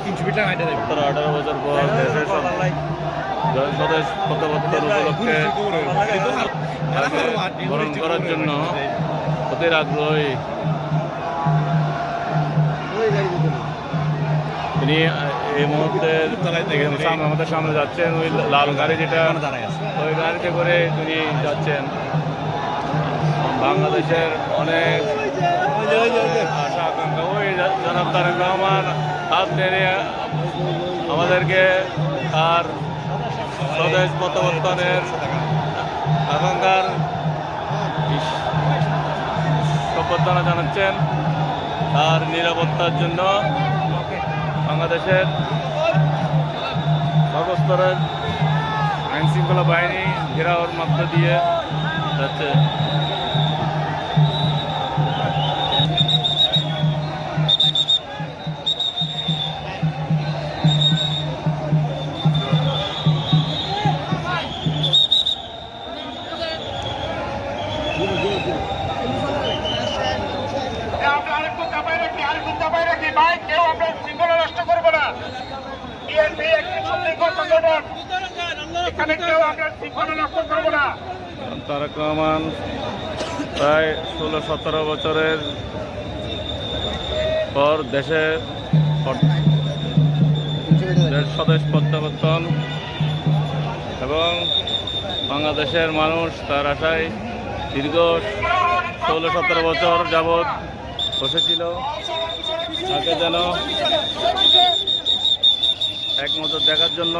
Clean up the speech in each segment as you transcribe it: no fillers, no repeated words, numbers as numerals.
18 বছর পর দেশের স্বদেশ প্রত্যাবর্তন উপলক্ষে বরণ করার জন্য অধীর আগ্রহী। তিনি এই মুহূর্তে আমাদের সামনে যাচ্ছেন, ওই লাল গাড়ি যেটা, ওই গাড়িতে করে তিনি যাচ্ছেন। বাংলাদেশের অনেক আশা আকাঙ্ক্ষা, ওই জনাব তারেক রহমান হাত নেড়ে আমাদেরকে তার স্বদেশ প্রত্যাবর্তনের আকাঙ্ক্ষার সম্বর্ধনা জানাচ্ছেন। তার নিরাপত্তার জন্য বাংলাদেশের সর্বস্তরের আইনশৃঙ্খলা বাহিনী ঘেরাওর মধ্য দিয়ে যাচ্ছে। তারেক রহমান প্রায় 16-17 বছরের পর দেশের স্বদেশ প্রত্যাবর্তন এবং বাংলাদেশের মানুষ তার আশায় দীর্ঘ 16-17 বছর যাবৎ বসেছিল। তাকে যেন এক নজর দেখার জন্য,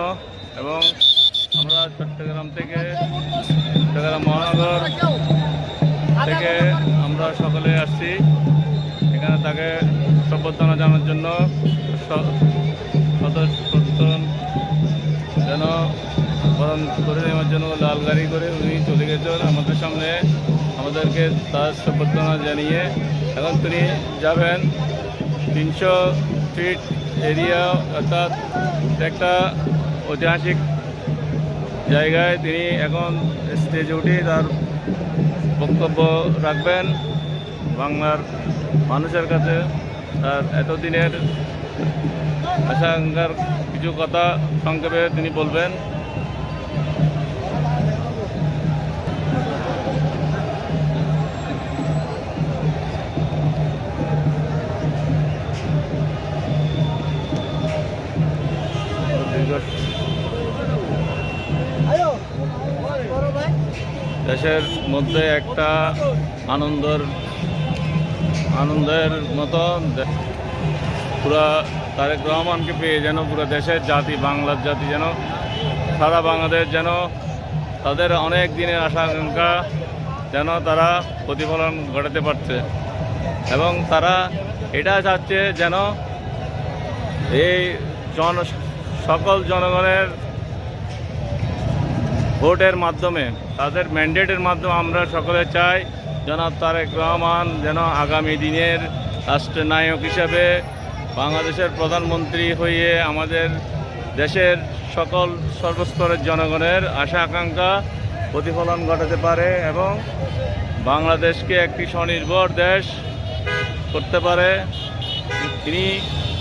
এবং আমরা চট্টগ্রাম মহানগর থেকে আমরা সকলে আসছি এখানে তাকে সম্বর্ধনা জানার জন্য। স্বদেশ প্রত্যাবর্তন যেন বরণ করে নেওয়ার জন্য লাল গাড়ি করে উনি চলে গেছেন আমাদের সামনে, আমাদেরকে তার সম্বর্ধনা জানিয়ে। এখন তিনি যাবেন 300 ফিট এরিয়া, অর্থাৎ একটা ঐতিহাসিক জায়গায় তিনি এখন স্টেজে উঠে তার বক্তব্য রাখবেন। বাংলার মানুষের কাছে তার এতদিনের আশঙ্কার কিছু কথা সংক্ষেপে তিনি বলবেন। দেশের মধ্যে একটা আনন্দের মতো পুরা তারেক রহমানকে পেয়ে যেন পুরো দেশের জাতি, বাংলার জাতি যেন সারা বাংলাদেশ যেন তাদের অনেক দিনের আশা আকাঙ্ক্ষা যেন তারা প্রতিফলন ঘটাতে পারছে, এবং তারা এটা চাচ্ছে যেন এই সকল জনগণের ভোটের মাধ্যমে, তাদের ম্যান্ডেটের মাধ্যমে আমরা সকলে চাই জনাব তারেক রহমান যেন আগামী দিনের রাষ্ট্রনায়ক হিসাবে বাংলাদেশের প্রধানমন্ত্রী হয়ে আমাদের দেশের সকল সর্বস্তরের জনগণের আশা আকাঙ্ক্ষা প্রতিফলন ঘটাতে পারে এবং বাংলাদেশকে একটি স্বনির্ভর দেশ করতে পারে। তিনি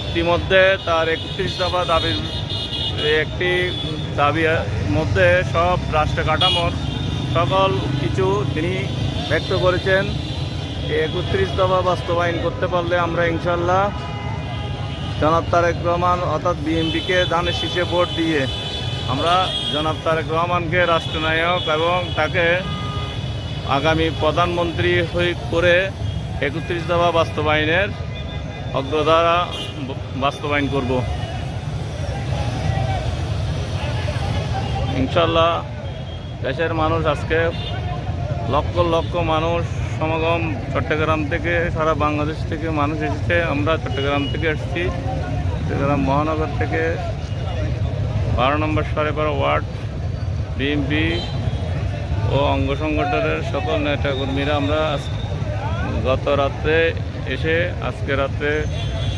ইতিমধ্যে তার 31 দফা দাবির একটি দাবির মধ্যে সব রাষ্ট্র কাঠামোর সকল কিছু তিনি ব্যক্ত করেছেন। 31 দফা বাস্তবায়ন করতে পারলে আমরা ইনশাল্লাহ জনাব তারেক রহমান অর্থাৎ বিএনপিকে ধানের শীষে ভোট দিয়ে আমরা জনাব তারেক রহমানকে রাষ্ট্রনায়ক এবং তাকে আগামী প্রধানমন্ত্রী হয়ে করে 31 দফা বাস্তবায়নের অগ্রধারা বাস্তবায়ন করব ইনশাল্লাহ। দেশের মানুষ আজকে লক্ষ লক্ষ মানুষ সমাগম, চট্টগ্রাম থেকে সারা বাংলাদেশ থেকে মানুষ এসেছে। আমরা চট্টগ্রাম থেকে এসেছি, চট্টগ্রাম মহানগর থেকে 12 নম্বর 12.5 ওয়ার্ড বিএনপি ও অঙ্গ সংগঠনের সকল নেতাকর্মীরা আমরা গত রাত্রে এসে আজকে রাত্রে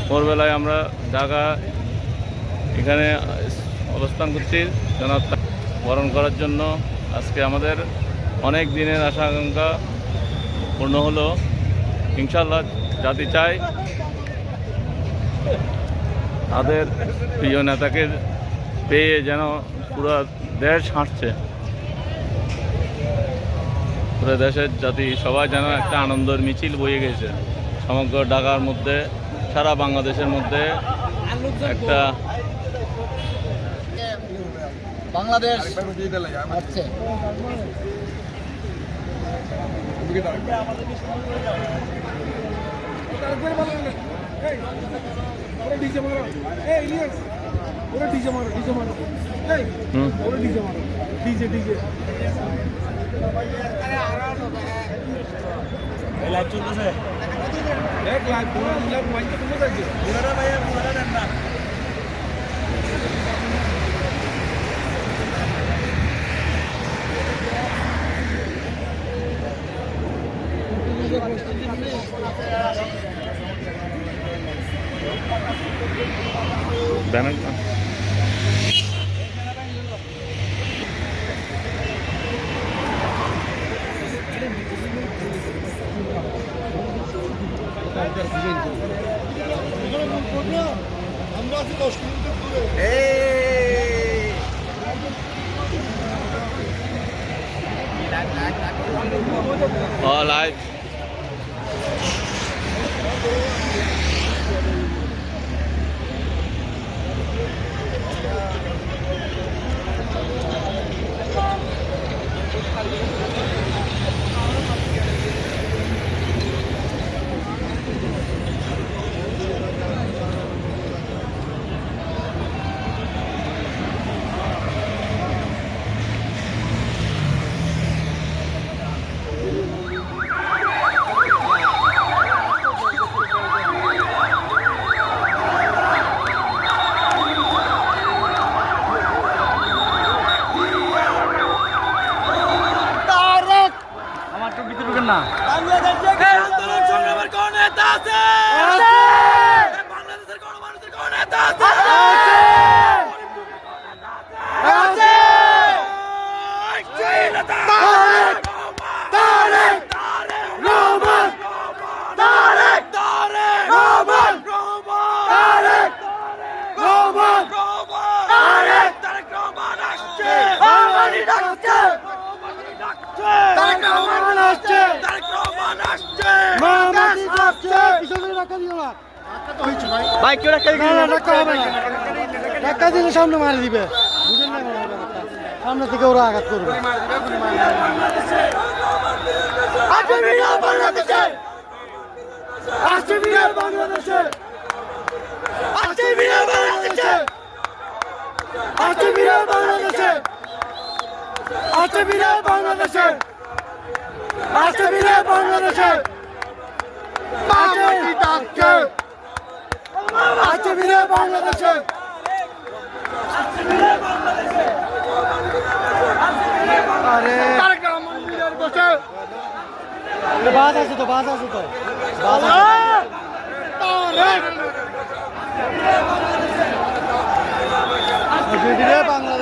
ভোরবেলায় আমরা ঢাকা এখানে অবস্থান করছি জনাব বরণ করার জন্য। আজকে আমাদের অনেক দিনের আশা আকাঙ্ক্ষা পূর্ণ হলো ইনশাল্লাহ। জাতি চাই তাদের প্রিয় নেতাকে পেয়ে যেন পুরো দেশ হাঁটছে, পুরো দেশের জাতি সবাই যেন একটা আনন্দের মিছিল বয়ে গেছে সমগ্র ঢাকার মধ্যে, সারা বাংলাদেশের মধ্যে একটা বাংলাদেশ আছে। ব্যানার লাইভ না আন্দোলন সংগ্রামের কোন নেতা আছে? বাংলাদেশের কোন মানুষের কোন নেতা আছে? ভাই কেউ ধাক্কা দিলে সামনে মারি দিবে, বুঝেন না? সামনে থেকে ওরা আঘাত করবে। বাস আছে তো, বাস আছে তো, বাস আছে। বাংলা